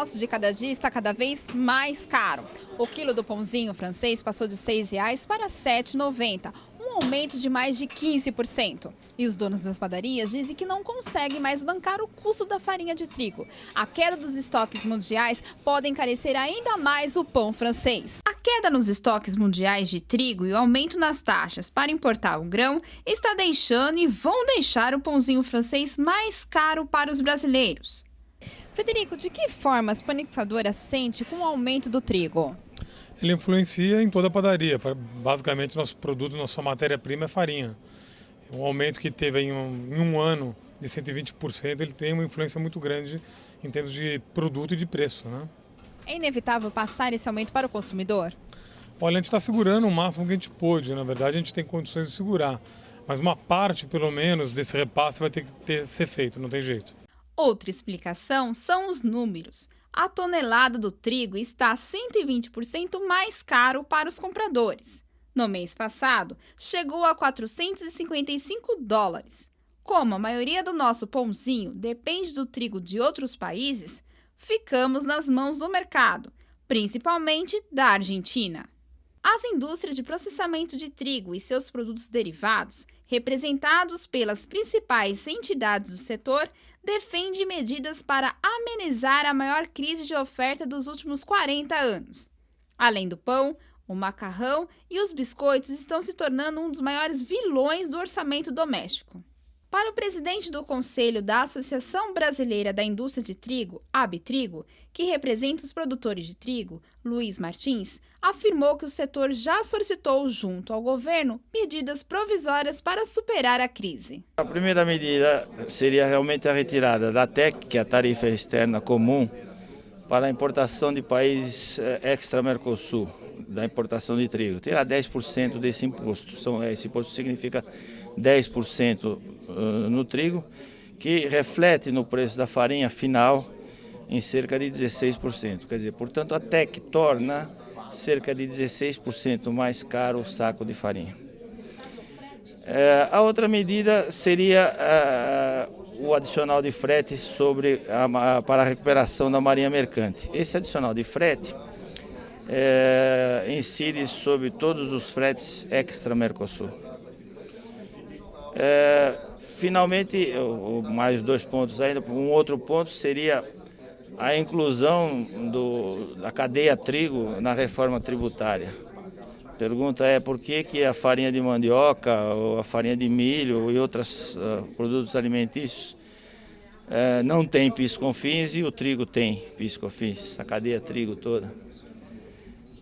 nosso de cada dia está cada vez mais caro. O quilo do pãozinho francês passou de R$ 6,00 para R$ 7,90, um aumento de mais de 15%. E os donos das padarias dizem que não conseguem mais bancar o custo da farinha de trigo. A queda dos estoques mundiais pode encarecer ainda mais o pão francês. A queda nos estoques mundiais de trigo e o aumento nas taxas para importar o grão está deixando e vão deixar o pãozinho francês mais caro para os brasileiros. Frederico, de que forma as panificadoras sentem com o aumento do trigo? Ele influencia em toda a padaria. Basicamente, nosso produto, nossa matéria-prima é farinha. O aumento que teve em um ano de 120%, ele tem uma influência muito grande em termos de produto e de preço, né? É inevitável passar esse aumento para o consumidor? Olha, a gente está segurando o máximo que a gente pôde. Na verdade, a gente tem condições de segurar. Mas uma parte, pelo menos, desse repasse vai ter que ser feito, não tem jeito. Outra explicação são os números. A tonelada do trigo está 120% mais caro para os compradores. No mês passado, chegou a $455. Como a maioria do nosso pãozinho depende do trigo de outros países, ficamos nas mãos do mercado, principalmente da Argentina. As indústrias de processamento de trigo e seus produtos derivados, representados pelas principais entidades do setor, defendem medidas para amenizar a maior crise de oferta dos últimos 40 anos. Além do pão, o macarrão e os biscoitos estão se tornando um dos maiores vilões do orçamento doméstico. Para o presidente do Conselho da Associação Brasileira da Indústria de Trigo, Abitrigo, que representa os produtores de trigo, Luiz Martins, afirmou que o setor já solicitou junto ao governo medidas provisórias para superar a crise. A primeira medida seria realmente a retirada da TEC, que é a tarifa externa comum, para a importação de países extra-Mercosul, da importação de trigo. Tirar 10% desse imposto. Esse imposto significa 10% no trigo, que reflete no preço da farinha final em cerca de 16%. Quer dizer, portanto, a TEC torna cerca de 16% mais caro o saco de farinha. A outra medida seria o adicional de frete para a recuperação da marinha mercante. Esse adicional de frete incide sobre todos os fretes extra-Mercosul. Finalmente, mais 2 pontos ainda, um outro ponto seria a inclusão da cadeia trigo na reforma tributária. A pergunta é por que a farinha de mandioca, ou a farinha de milho e outros produtos alimentícios não tem PIS/COFINS e o trigo tem PIS/COFINS, a cadeia trigo toda.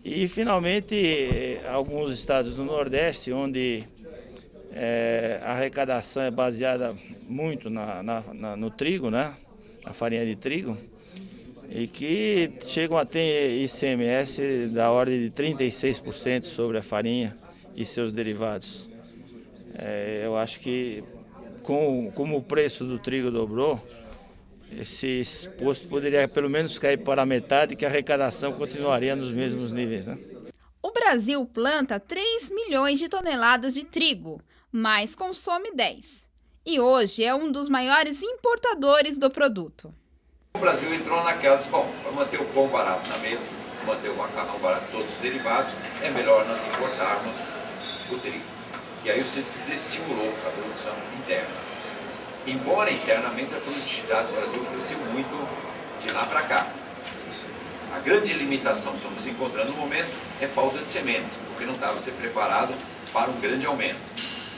E, finalmente, alguns estados do Nordeste, onde a arrecadação é baseada muito no trigo, né? A farinha de trigo, e que chegam a ter ICMS da ordem de 36% sobre a farinha e seus derivados. Eu acho que, como o preço do trigo dobrou, esse imposto poderia pelo menos cair para a metade, que a arrecadação continuaria nos mesmos níveis, né? O Brasil planta 3 milhões de toneladas de trigo, mas consome 10. E hoje é um dos maiores importadores do produto. O Brasil entrou naquela, disse, bom, para manter o pão barato na mesa, manter o macarrão barato, todos os derivados, é melhor nós importarmos o trigo. E aí você desestimulou a produção interna. Embora internamente a produtividade do Brasil cresceu muito de lá para cá. A grande limitação que estamos encontrando no momento é falta de sementes, porque não estava se preparado para um grande aumento.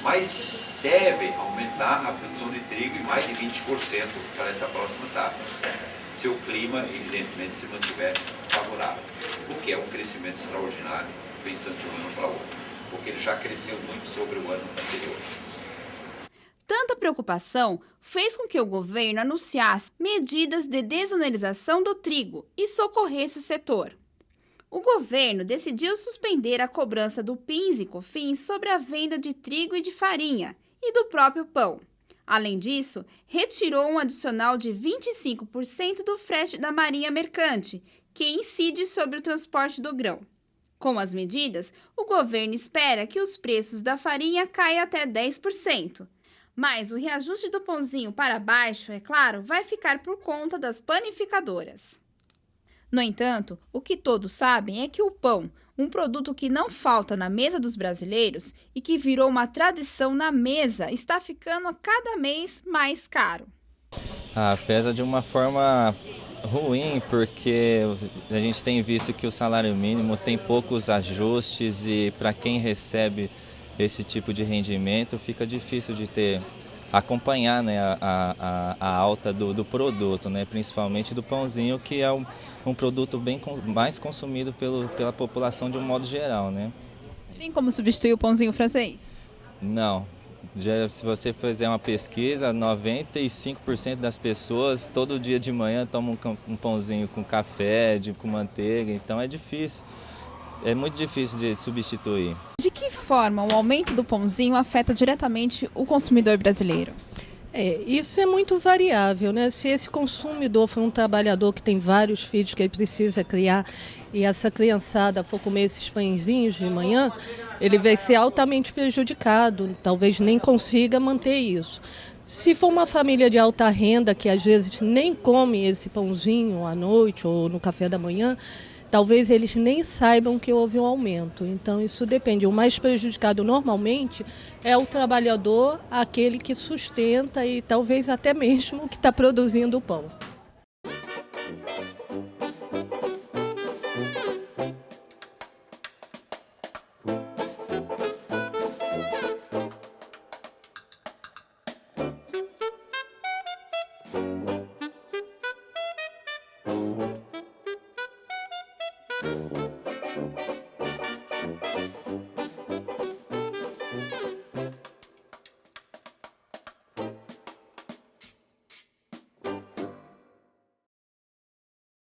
Mas deve aumentar a produção de trigo em mais de 20% para essa próxima safra, se o clima, evidentemente, se mantiver favorável, o que é um crescimento extraordinário, pensando de um ano para outro, porque ele já cresceu muito sobre o ano anterior. Tanta preocupação fez com que o governo anunciasse medidas de desonerização do trigo e socorresse o setor. O governo decidiu suspender a cobrança do PIS e COFINS sobre a venda de trigo e de farinha e do próprio pão. Além disso, retirou um adicional de 25% do frete da marinha mercante, que incide sobre o transporte do grão. Com as medidas, o governo espera que os preços da farinha caiam até 10%. Mas o reajuste do pãozinho para baixo, é claro, vai ficar por conta das panificadoras. No entanto, o que todos sabem é que o pão, um produto que não falta na mesa dos brasileiros e que virou uma tradição na mesa, está ficando a cada mês mais caro. Pesa de uma forma ruim, porque a gente tem visto que o salário mínimo tem poucos ajustes e para quem recebe esse tipo de rendimento fica difícil de acompanhar, né, a alta do produto, né, principalmente do pãozinho, que é um produto mais consumido pela população de um modo geral, né? Tem como substituir o pãozinho francês? Não. Se você fizer uma pesquisa, 95% das pessoas todo dia de manhã tomam um pãozinho com café, com manteiga, então é difícil, é muito difícil de substituir. De que forma o aumento do pãozinho afeta diretamente o consumidor brasileiro? Isso é muito variável, né? Se esse consumidor for um trabalhador que tem vários filhos que ele precisa criar e essa criançada for comer esses pãezinhos de manhã, ele vai ser altamente prejudicado, talvez nem consiga manter isso. Se for uma família de alta renda que às vezes nem come esse pãozinho à noite ou no café da manhã, talvez eles nem saibam que houve um aumento. Então, isso depende. O mais prejudicado normalmente é o trabalhador, aquele que sustenta e talvez até mesmo o que está produzindo o pão.